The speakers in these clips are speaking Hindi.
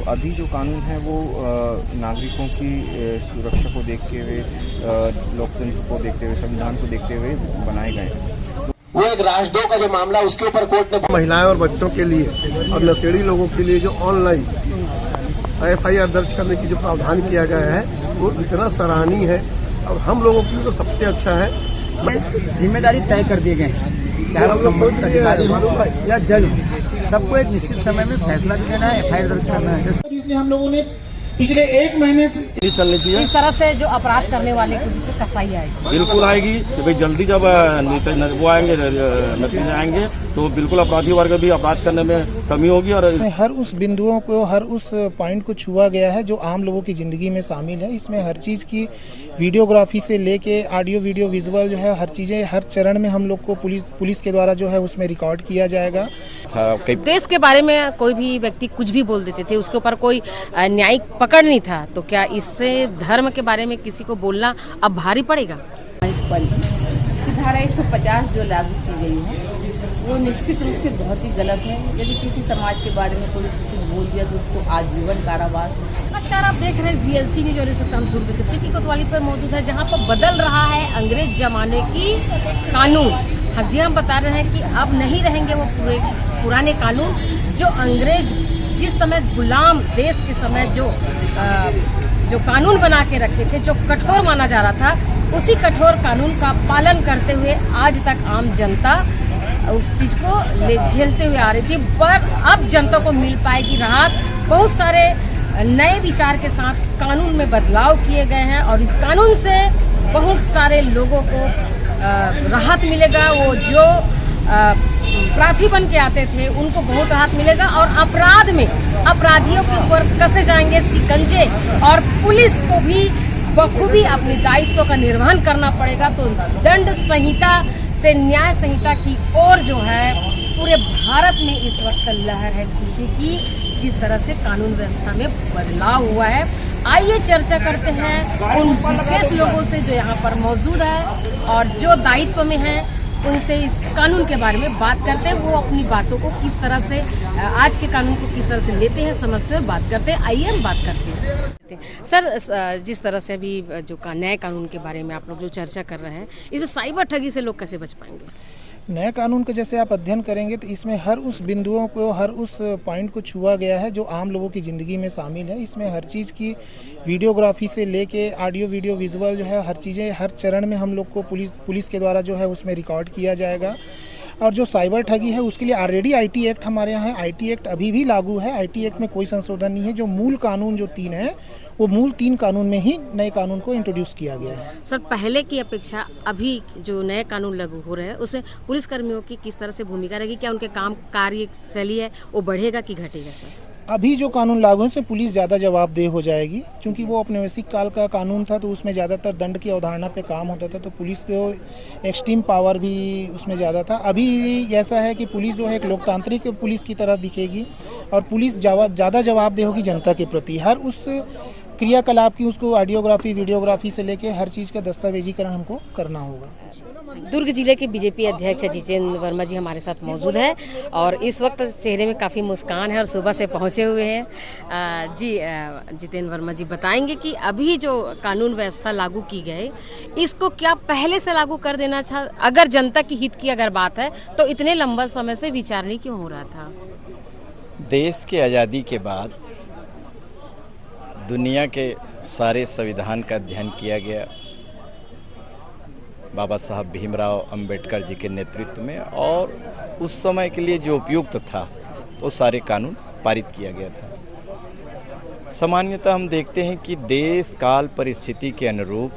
अभी जो कानून है वो नागरिकों की सुरक्षा को देखते हुए, लोकतंत्र को देखते हुए, संविधान को देखते हुए बनाए गए हैं। वो एक राजद्रोह का जो मामला उसके ऊपर कोर्ट ने महिलाएं और बच्चों के लिए और नशेड़ी लोगों के लिए जो ऑनलाइन FIR दर्ज करने की जो प्रावधान किया गया है वो इतना सराहनीय है और हम लोगों के लिए तो सबसे अच्छा है। जिम्मेदारी तय कर दिए गए हैं, चाहे वो संबंधित अधिकारी हो या जज, सबको एक निश्चित समय में फैसला भी देना है, FIR दर्ज करना है। इसलिए हम लोगों ने पिछले 1 महीने से चलनी चाहिए। इस तरह से जो अपराध करने वाले को कसाई आएगी, बिल्कुल आएगी कि भाई जल्दी जब वो आएंगे, नतीजे आएंगे तो बिल्कुल अपराधी वर्ग भी अपराध करने में कमी होगी। और हर उस बिंदुओं को, हर उस पॉइंट को छुआ गया है जो आम लोगों की ज़िंदगी में शामिल है। इसमें हर चीज़ की वीडियोग्राफी से लेके ऑडियो वीडियो विजुअल जो है, हर चीज़ें हर चरण में हम लोग को पुलिस के द्वारा जो है उसमें रिकॉर्ड किया जाएगा। देश के बारे में कोई भी व्यक्ति कुछ भी बोल देते थे, उसके ऊपर कोई न्यायिक पकड़ नहीं था, तो क्या इससे धर्म के बारे में किसी को बोलना अब भारी पड़ेगा? धारा 150 जो लागू की गई है वो निश्चित रूप से बहुत ही गलत है। यदि किसी समाज के बारे में कोई कुछ बोल दिया तो उसको आजीवन कारावास। नमस्कार, आप देख रहे हैं VLC न्यूज और इस वक्त हम दुर्ग के सिटी कोतवाली पर मौजूद है, जहां पर बदल रहा है अंग्रेज जमाने की कानून। हाँ जी, हम बता रहे हैं कि अब नहीं रहेंगे वो पुराने कानून जो अंग्रेज जिस समय गुलाम देश के समय जो कानून बना के रखे थे, जो कठोर माना जा रहा था, उसी कठोर कानून का पालन करते हुए आज तक आम जनता उस चीज को झेलते हुए आ रही थी। पर अब जनता को मिल पाएगी राहत। बहुत सारे नए विचार के साथ कानून में बदलाव किए गए हैं और इस कानून से बहुत सारे लोगों को राहत मिलेगा। वो जो अपराधी बन के आते थे उनको बहुत राहत मिलेगा और अपराध में अपराधियों के ऊपर कसे जाएंगे शिकंजे और पुलिस को भी बखूबी अपनी दायित्व का निर्वहन करना पड़ेगा। तो दंड संहिता से न्याय संहिता की ओर जो है पूरे भारत में इस वक्त लहर है खुशी की, जिस तरह से कानून व्यवस्था में बदलाव हुआ है। आइए चर्चा करते हैं उन विशेष लोगों से जो यहाँ पर मौजूद है और जो दायित्व में हैं, उनसे इस कानून के बारे में बात करते हैं। वो अपनी बातों को किस तरह से, आज के कानून को किस तरह से लेते हैं, समझते हैं और बात करते हैं। आइए हम बात करते हैं। सर, जिस तरह से अभी जो नए कानून के बारे में आप लोग जो चर्चा कर रहे हैं, इसमें साइबर ठगी से लोग कैसे बच पाएंगे? नए कानून का जैसे आप अध्ययन करेंगे तो इसमें हर उस बिंदुओं को, हर उस पॉइंट को छुआ गया है जो आम लोगों की ज़िंदगी में शामिल है। इसमें हर चीज़ की वीडियोग्राफी से लेके ऑडियो वीडियो विजुअल जो है, हर चीज़ें हर चरण में हम लोग को पुलिस के द्वारा जो है उसमें रिकॉर्ड किया जाएगा। और जो साइबर ठगी है उसके लिए ऑलरेडी IT एक्ट हमारे यहाँ है। IT एक्ट अभी भी लागू है। IT एक्ट में कोई संशोधन नहीं है। जो मूल कानून जो 3 है वो मूल 3 कानून में ही नए कानून को इंट्रोड्यूस किया गया है। सर, पहले की अपेक्षा अभी जो नए कानून लागू हो रहे हैं उसमें पुलिसकर्मियों की किस तरह से भूमिका रहेगी? क्या उनके काम कार्यशैली है वो बढ़ेगा कि घटेगा? सर, अभी जो कानून लागू है उससे पुलिस ज़्यादा जवाबदेह हो जाएगी, क्योंकि वो औपनिवेशिक काल का कानून था तो उसमें ज़्यादातर दंड की अवधारणा पे काम होता था, तो पुलिस को एक्सट्रीम पावर भी उसमें ज़्यादा था। अभी ऐसा है कि पुलिस जो है एक लोकतांत्रिक पुलिस की तरह दिखेगी और पुलिस ज़्यादा जवाबदेह होगी जनता के प्रति। हर उस क्रियाकलाप की उसको ऑडियोग्राफी वीडियोग्राफी से लेके हर चीज़ का दस्तावेजीकरण हमको करना होगा। दुर्ग जिले के बीजेपी अध्यक्ष जितेंद्र वर्मा जी हमारे साथ मौजूद है और इस वक्त चेहरे में काफ़ी मुस्कान है और सुबह से पहुंचे हुए हैं। जितेंद्र वर्मा जी बताएंगे कि अभी जो कानून व्यवस्था लागू की गई, इसको क्या पहले से लागू कर देना था? अगर जनता की हित की अगर बात है तो इतने लंबा समय से विचार नहीं क्यों हो रहा था? देश की आज़ादी के बाद दुनिया के सारे संविधान का अध्ययन किया गया बाबा साहब भीमराव अंबेडकर जी के नेतृत्व में, और उस समय के लिए जो उपयुक्त था वो सारे कानून पारित किया गया था। सामान्यतः हम देखते हैं कि देश काल परिस्थिति के अनुरूप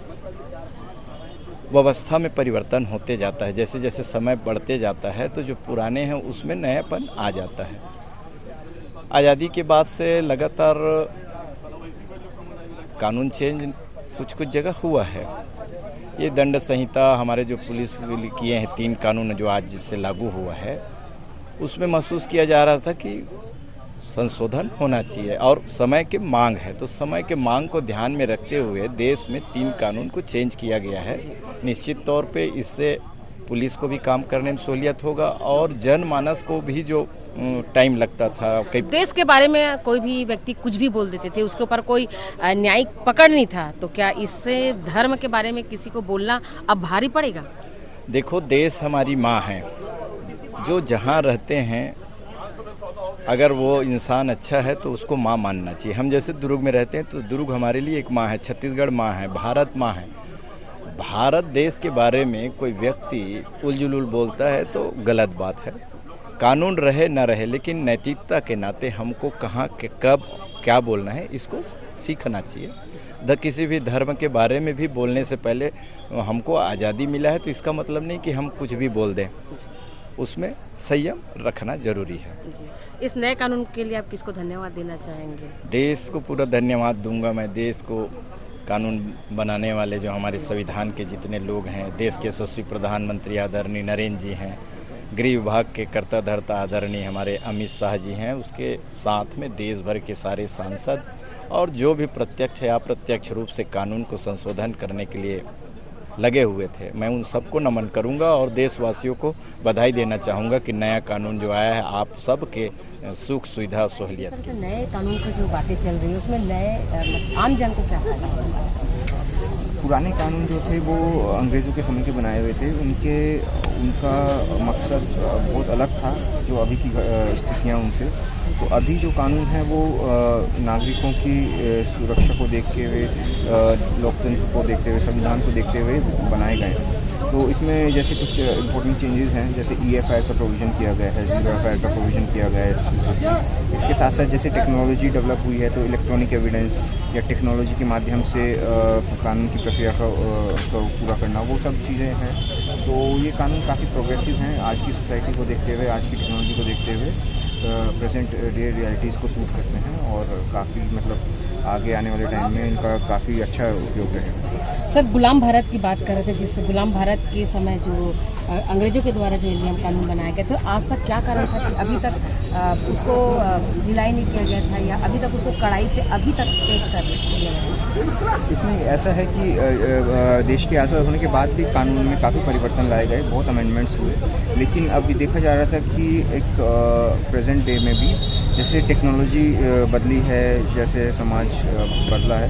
व्यवस्था में परिवर्तन होते जाता है। जैसे जैसे समय बढ़ते जाता है तो जो पुराने हैं उसमें नयापन आ जाता है। आज़ादी के बाद से लगातार कानून चेंज कुछ जगह हुआ है। ये दंड संहिता, हमारे जो पुलिस किए हैं 3 कानून जो आज जिससे लागू हुआ है, उसमें महसूस किया जा रहा था कि संशोधन होना चाहिए और समय की मांग है। तो समय के मांग को ध्यान में रखते हुए देश में 3 कानून को चेंज किया गया है। निश्चित तौर पे इससे पुलिस को भी काम करने में सहूलियत होगा और जनमानस को भी जो टाइम लगता था कई देश के बारे में कोई भी व्यक्ति कुछ भी बोल देते थे, उसके ऊपर कोई न्यायिक पकड़ नहीं था, तो क्या इससे धर्म के बारे में किसी को बोलना अब भारी पड़ेगा? देखो, देश हमारी माँ है, जो जहाँ रहते हैं अगर वो इंसान अच्छा है तो उसको माँ मानना चाहिए। हम जैसे दुर्ग में रहते हैं तो दुर्ग हमारे लिए एक माँ है, छत्तीसगढ़ माँ है, भारत माँ है। भारत देश के बारे में कोई व्यक्ति उलझुल बोलता है तो गलत बात है। कानून रहे न रहे, लेकिन नैतिकता के नाते हमको कहाँ के कब क्या बोलना है इसको सीखना चाहिए। किसी भी धर्म के बारे में भी बोलने से पहले हमको आज़ादी मिला है तो इसका मतलब नहीं कि हम कुछ भी बोल दें, उसमें संयम रखना जरूरी है। इस नए कानून के लिए आप किसको धन्यवाद देना चाहेंगे? देश को पूरा धन्यवाद दूंगा मैं। देश को कानून बनाने वाले जो हमारे संविधान के जितने लोग हैं, देश के यशस्वी प्रधानमंत्री आदरणीय नरेंद्र जी हैं, गृह विभाग के कर्ता धर्ता आदरणीय हमारे अमित शाह जी हैं, उसके साथ में देश भर के सारे सांसद और जो भी प्रत्यक्ष या अप्रत्यक्ष रूप से कानून को संशोधन करने के लिए लगे हुए थे, मैं उन सबको नमन करूंगा और देशवासियों को बधाई देना चाहूँगा कि नया कानून जो आया है आप सब के सुख सुविधा सहूलियत के। नए कानून की जो बातें चल रही है उसमें नए आम जन को क्या फायदा होगा? पुराने कानून जो थे वो अंग्रेज़ों के समय के बनाए हुए थे, उनका मकसद बहुत अलग था जो अभी की स्थितियाँ उनसे। तो अभी जो कानून है वो नागरिकों की सुरक्षा को देखते हुए, लोकतंत्र को देखते हुए, संविधान को देखते हुए बनाए गए हैं। तो इसमें जैसे कुछ इम्पोर्टेंट चेंजेस हैं, जैसे EFI का प्रोविज़न किया गया है, 0FI का प्रोविज़न किया गया है। इसके साथ साथ जैसे टेक्नोलॉजी डेवलप हुई है तो इलेक्ट्रॉनिक एविडेंस या टेक्नोलॉजी के माध्यम से कानून की प्रक्रिया को पूरा करना, वो सब चीज़ें हैं। तो ये कानून काफ़ी प्रोग्रेसिव हैं आज की सोसाइटी को देखते हुए, आज की टेक्नोलॉजी को देखते हुए, प्रेजेंट डे रियलिटीज़ को सूट करते हैं और काफ़ी मतलब आगे आने वाले टाइम में इनका काफ़ी अच्छा उपयोग रहेगा। सर, गुलाम भारत की बात कर रहे थे, जिससे गुलाम भारत के समय जो अंग्रेजों के द्वारा जो नियम कानून बनाया गया था, आज तक क्या कारण था कि अभी तक उसको ढिलाई नहीं किया गया था या अभी तक उसको कड़ाई से अभी तक पेश कर दिया गया? इसमें ऐसा है कि देश के आज़ाद होने के बाद भी कानून में काफ़ी परिवर्तन लाए गए, बहुत अमेंडमेंट्स हुए, लेकिन अभी देखा जा रहा था कि एक प्रेजेंट डे में भी जैसे टेक्नोलॉजी बदली है, जैसे समाज बदला है,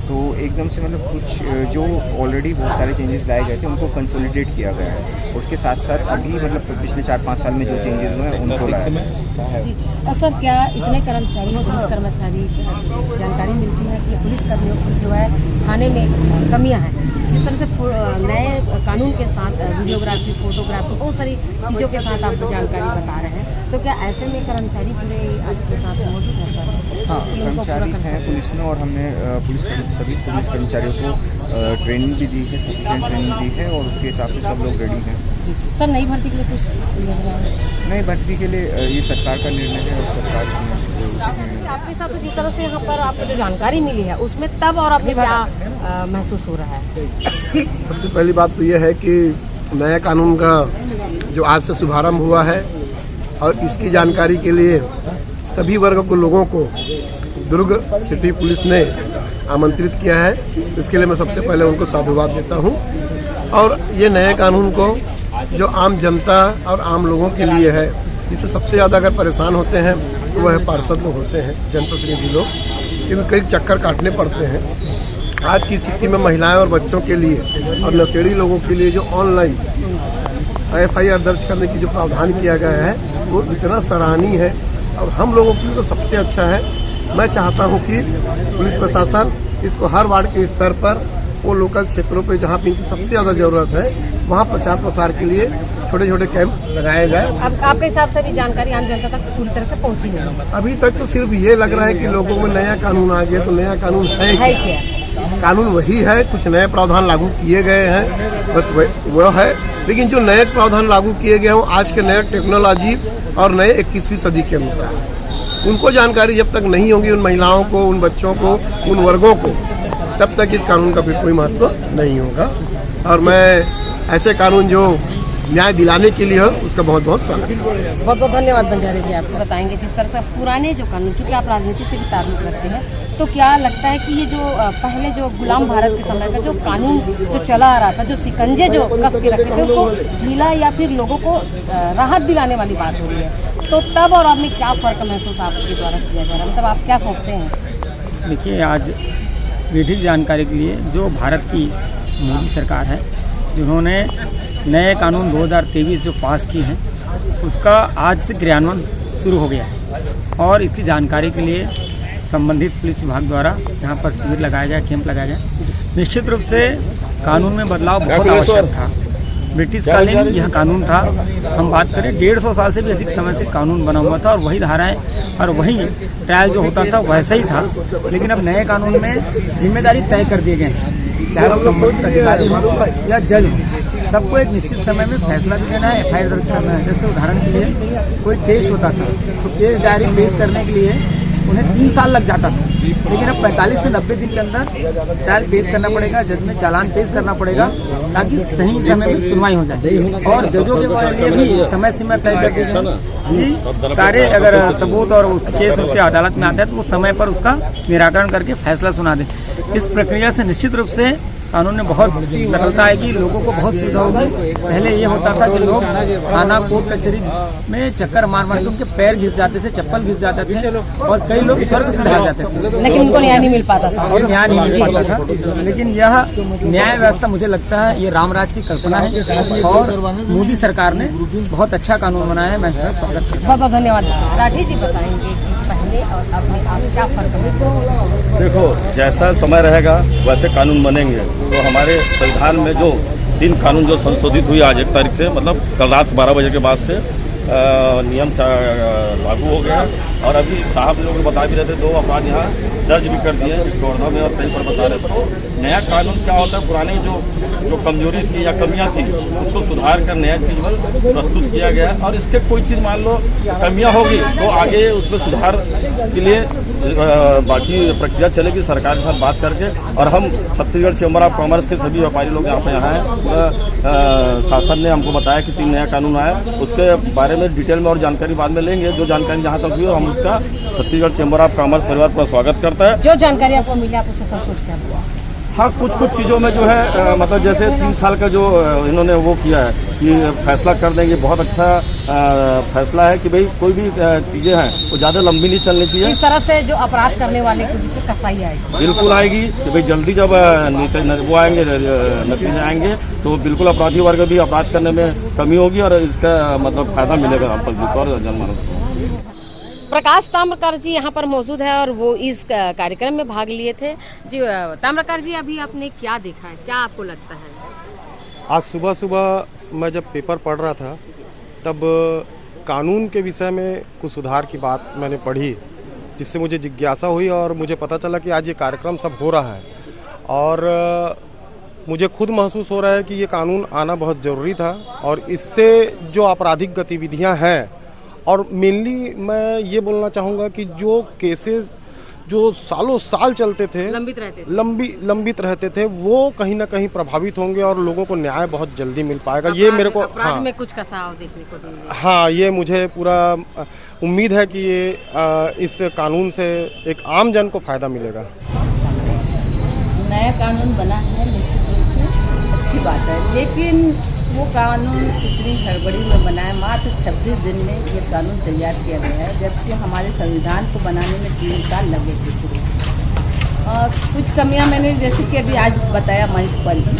तो एकदम से मतलब कुछ जो ऑलरेडी बहुत सारे चेंजेस लाए गए थे उनको कंसोलिडेट किया गया है। उसके साथ साथ अभी मतलब पिछले 4-5 साल में जो चेंजेस हुए हैं उनको लाया जी। सर, क्या इतने कर्मचारी पुलिस कर्मचारी जानकारी मिलती है कि पुलिस कर्मियों की जो है थाने में कमियां हैं? जिस तरह से नए कानून के साथ वीडियोग्राफी, फोटोग्राफी, बहुत सारी चीज़ों के साथ आपको जानकारी बता रहे हैं, तो क्या ऐसे में कर्मचारी पूरे आपके साथ मौजूद है सर? हाँ, कर्मचारी हैं पुलिस में और हमने सभी पुलिस कर्मचारियों को ट्रेनिंग भी दी है, सफिशिएंट ट्रेनिंग दी है और उसके हिसाब से सब लोग रेडी हैं। सर, नई भर्ती के लिए कुछ नई भर्ती के लिए ये सरकार का निर्णय है और सरकार आपके हिसाब से जिस तरह से यहाँ पर आपको जो जानकारी मिली है उसमें तब और अभी क्या महसूस हो रहा है? सबसे पहली बात तो ये है कि नया कानून का जो आज से शुभारंभ हुआ है और इसकी जानकारी के लिए सभी वर्ग के लोगों को दुर्ग सिटी पुलिस ने आमंत्रित किया है, इसके लिए मैं सबसे पहले उनको साधुवाद देता हूँ। और ये नए कानून को जो आम जनता और आम लोगों के लिए है, जिसमें सबसे ज़्यादा अगर परेशान होते हैं तो वह पार्षद लोग होते हैं, जनप्रतिनिधि लोग, क्योंकि कई चक्कर काटने पड़ते हैं। आज की स्थिति में महिलाएं और बच्चों के लिए और नशेड़ी लोगों के लिए जो ऑनलाइन FIR दर्ज करने की जो प्रावधान किया गया है वो इतना सराहनीय है और हम लोगों के लिए तो सबसे अच्छा है। मैं चाहता हूं कि पुलिस प्रशासन इसको हर वार्ड के स्तर पर, वो लोकल क्षेत्रों पे जहां पे इनकी सबसे ज़्यादा ज़रूरत है, वहां प्रचार प्रसार के लिए छोटे छोटे कैंप लगाए गए। अब आपके हिसाब से भी जानकारी आम जनता तक पूरी तरह से पहुंची नहीं? अभी तक तो सिर्फ ये लग रहा है कि लोगों में नया कानून आ गया, तो नया कानून है क्या? कानून वही है, कुछ नए प्रावधान लागू किए गए हैं, बस वह है। लेकिन जो नए प्रावधान लागू किए गए हैं आज के नए टेक्नोलॉजी और नए 21वीं सदी के अनुसार, उनको जानकारी जब तक नहीं होगी उन महिलाओं को, उन बच्चों को, उन वर्गों को, तब तक इस कानून का फिर कोई महत्व नहीं होगा। और मैं ऐसे कानून जो न्याय दिलाने के लिए हो उसका बहुत बहुत स्वागत। बहुत बहुत धन्यवाद बंजारे जी। आपको बताएंगे जिस तरह से पुराने जो कानून, चूँकि आप राजनीति से भी ताल्लुक रखते हैं, तो क्या लगता है कि ये जो पहले जो गुलाम भारत के समय का जो कानून जो चला आ रहा था, जो सिकंजे जो कस के रखे थे, उसको ढीला या फिर लोगों को राहत दिलाने वाली बात हो रही है, तो तब और अब में क्या फ़र्क महसूस आपके द्वारा किया जा रहा है, मतलब आप क्या सोचते हैं? देखिए, आज विधिक जानकारी के लिए जो भारत की मोदी सरकार है, जिन्होंने नए कानून 2023 जो पास किए हैं, उसका आज से क्रियान्वयन शुरू हो गया है और इसकी जानकारी के लिए संबंधित पुलिस विभाग द्वारा यहाँ पर शिविर लगाया गया, कैंप लगाया गया। निश्चित रूप से कानून में बदलाव बहुत आवश्यक था। ब्रिटिश कालीन यह कानून था। हम बात करें 150 साल से भी अधिक समय से कानून बना हुआ था और वही धाराएं और वही ट्रायल जो होता था वैसा ही था, लेकिन अब नए कानून में जिम्मेदारी तय कर दिए गए हैं, चाहे वो संबंधित अधिकारी हो या जज हो, सबको एक निश्चित समय में फैसला भी देना है, FIR दर्ज करना है। जैसे उदाहरण के लिए कोई केस होता था तो केस डायरी पेश करने के लिए उन्हें 3 साल लग जाता था, लेकिन अब 45 से 90 दिन के अंदर ट्रायल पेश करना पड़ेगा, जज में चालान पेश करना पड़ेगा ताकि सही समय में सुनवाई हो जाए। और जजों के लिए भी समय सीमा तय कर दी गई कि सारे अगर सबूत और उसके केस उसके अदालत में आते हैं तो वो समय पर उसका निराकरण करके फैसला सुना दें। इस प्रक्रिया से निश्चित रूप से कानून में बहुत सरलता आएगी, लोगों को बहुत सुविधा होगी। पहले ये होता था कि लोग थाना कोर्ट कचहरी में चक्कर मार मार के उनके पैर घिस जाते थे, चप्पल घिस जाते थे और कई लोग स्वर्ग से ढल जाते थे, लेकिन उनको न्याय नहीं मिल पाता था और न्याय नहीं मिल पाता था। लेकिन यह न्याय व्यवस्था मुझे लगता है ये रामराज की कल्पना है और मोदी सरकार ने बहुत अच्छा कानून बनाया है। मैं इसका स्वागत करता हूं। बहुत बहुत धन्यवाद। राठी जी बताएंगे कि पहले और अब में आप क्या फर्क है? देखो, जैसा समय रहेगा वैसे कानून बनेंगे। तो हमारे संविधान में जो 3 कानून जो संशोधित हुई आज 1 तारीख से, मतलब कल रात 12 बजे के बाद से नियम लागू हो गया। और अभी साहब लोग बता भी रहे थे 2 अपराध यहाँ दर्ज भी कर दिए कोरोना में और कहीं पर बता रहे। तो नया कानून क्या होता है, पुरानी जो कमजोरी थी या कमियां थी उसको सुधार कर नया चीज में प्रस्तुत किया गया। और इसके कोई चीज़ मान लो कमियां होगी तो आगे उसमें सुधार के लिए बाकी प्रक्रिया चलेगी सरकार के साथ बात करके। और हम छत्तीसगढ़ चैम्बर ऑफ कॉमर्स के सभी व्यापारी लोग यहाँ पे यहाँ हैं। शासन ने हमको बताया कि 3 नया कानून आया, उसके बारे में डिटेल में और जानकारी बाद में लेंगे। जो जानकारी जहाँ तक हुई हम उसका छत्तीसगढ़ चैम्बर ऑफ कॉमर्स परिवार पूरा स्वागत करता है। जो जानकारी आपको मिली आप उससे संतुष्ट हैं? हाँ, कुछ चीज़ों में जो है मतलब जैसे 3 साल का जो इन्होंने वो किया है कि फैसला कर देंगे, बहुत अच्छा फैसला है कि भाई कोई भी चीज़ें हैं वो ज़्यादा लंबी नहीं चलनी चाहिए। इस तरह से जो अपराध करने वाले को जिससे कसाई आएगी, बिल्कुल आएगी कि भाई जल्दी जब वो आएंगे नतीजे आएंगे तो बिल्कुल अपराधी वर्ग भी अपराध करने में कमी होगी और इसका मतलब फायदा मिलेगा हम पब्लिक और जनमानस को। प्रकाश ताम्रकार जी यहाँ पर मौजूद है और वो इस कार्यक्रम में भाग लिए थे। जी ताम्रकार जी, अभी आपने क्या देखा है, क्या आपको लगता है? आज सुबह मैं जब पेपर पढ़ रहा था तब कानून के विषय में कुछ सुधार की बात मैंने पढ़ी, जिससे मुझे जिज्ञासा हुई और मुझे पता चला कि आज ये कार्यक्रम सब हो रहा है। और मुझे खुद महसूस हो रहा है कि ये कानून आना बहुत ज़रूरी था और इससे जो आपराधिक गतिविधियां हैं, और मेनली मैं ये बोलना चाहूँगा कि जो केसेस जो सालों साल चलते थे, लंबित रहते थे, वो कहीं ना कहीं प्रभावित होंगे और लोगों को न्याय बहुत जल्दी मिल पाएगा। ये मेरे को अपराध में कुछ कसाव देखने को मिलेगा। हाँ, ये मुझे पूरा उम्मीद है कि ये इस कानून से एक आम जन को फायदा मिलेगा। नया कानून बना है, निश्चित रूप से अच्छी बात है, लेकिन वो कानून इतनी हड़बड़ी में बना है। मात्र 26 दिन में ये कानून तैयार किया गया है, जबकि हमारे संविधान को बनाने में 3 साल लगे थे शुरू। कुछ कमियां मैंने जैसे कि अभी आज बताया मंच पर ही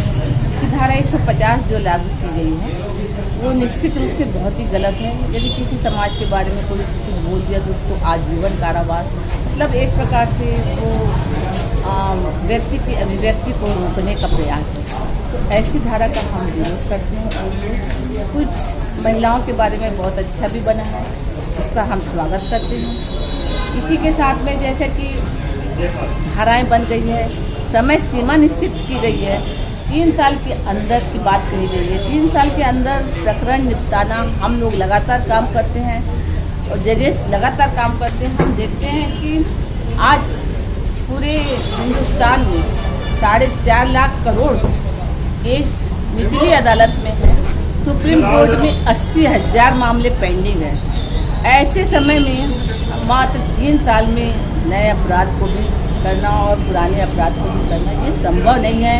कि धारा 150 जो लागू की गई है वो निश्चित रूप से बहुत ही गलत है। यदि किसी समाज के बारे में कोई कुछ बोल दिया तो उसको आजीवन कारावास, मतलब एक प्रकार से वो व्यक्ति की अभिव्यक्ति को रोकने का प्रयास है। तो ऐसी धारा का हम विरोध करते हैं। कुछ महिलाओं के बारे में बहुत अच्छा भी बना है, उसका हम स्वागत करते हैं। इसी के साथ में जैसे कि धाराएं बन गई है, समय सीमा निश्चित की गई है, 3 साल के अंदर की बात कही गई है। 3 साल के अंदर प्रकरण निपटाना, हम लोग लगातार काम करते हैं और जजेस लगातार काम करते हैं। हम देखते हैं कि आज पूरे हिंदुस्तान में 4.5 लाख करोड़ केस निचली अदालत में है, सुप्रीम कोर्ट में 80,000 मामले पेंडिंग है। ऐसे समय में मात्र 3 साल में नए अपराध को भी करना और पुराने अपराध को भी करना ये संभव नहीं है।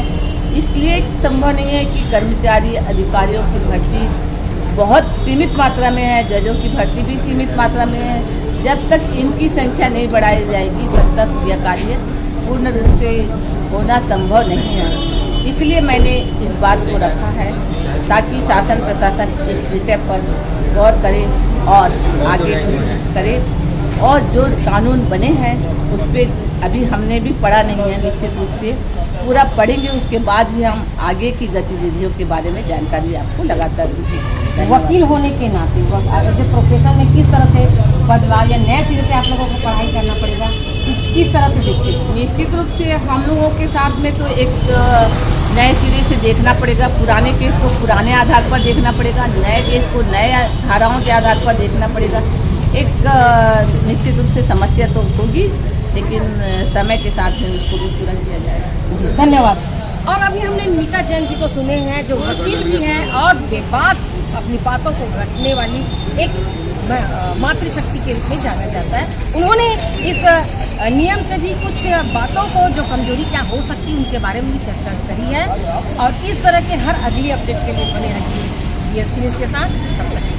इसलिए संभव नहीं है कि कर्मचारी अधिकारियों की भर्ती बहुत सीमित मात्रा में है, जजों की भर्ती भी सीमित मात्रा में है। जब तक इनकी संख्या नहीं बढ़ाई जाएगी तब तक यह कार्य पूर्ण रूप से होना संभव नहीं है। इसलिए मैंने इस बात को रखा है ताकि शासन प्रशासन इस विषय पर गौर करे और आगे कुछ करे। और जो कानून बने हैं उस पर अभी हमने भी पढ़ा नहीं है, निश्चित रूप से पूरा पढ़ेंगे, उसके बाद ही हम आगे की गतिविधियों के बारे में जानकारी आपको लगातार देंगे। वकील होने के नाते जो प्रोफेशन में किस तरह से बदलाव या नए सिरे से आप लोगों को पढ़ाई करना पड़ेगा, किस तरह से देखते हैं? निश्चित रूप से हम लोगों के साथ में तो एक नए सिरे से देखना पड़ेगा, पुराने केस को पुराने आधार पर देखना पड़ेगा, नए केस को नए धाराओं के आधार पर देखना पड़ेगा। एक निश्चित रूप से समस्या तो होगी, लेकिन समय के साथ में उसको भी पूरा किया जाएगा। जी धन्यवाद। और अभी हमने मीका जैन जी को सुने हैं जो वकील भी हैं और बेबाक अपनी बातों को रखने वाली एक मातृशक्ति के रूप में जाना जाता है। उन्होंने इस नियम से भी कुछ बातों को जो कमजोरी क्या हो सकती है उनके बारे में भी चर्चा करी है। और इस तरह के हर अगली अपडेट के लिए बने रहिए VLC न्यूज़ के साथ। तब तक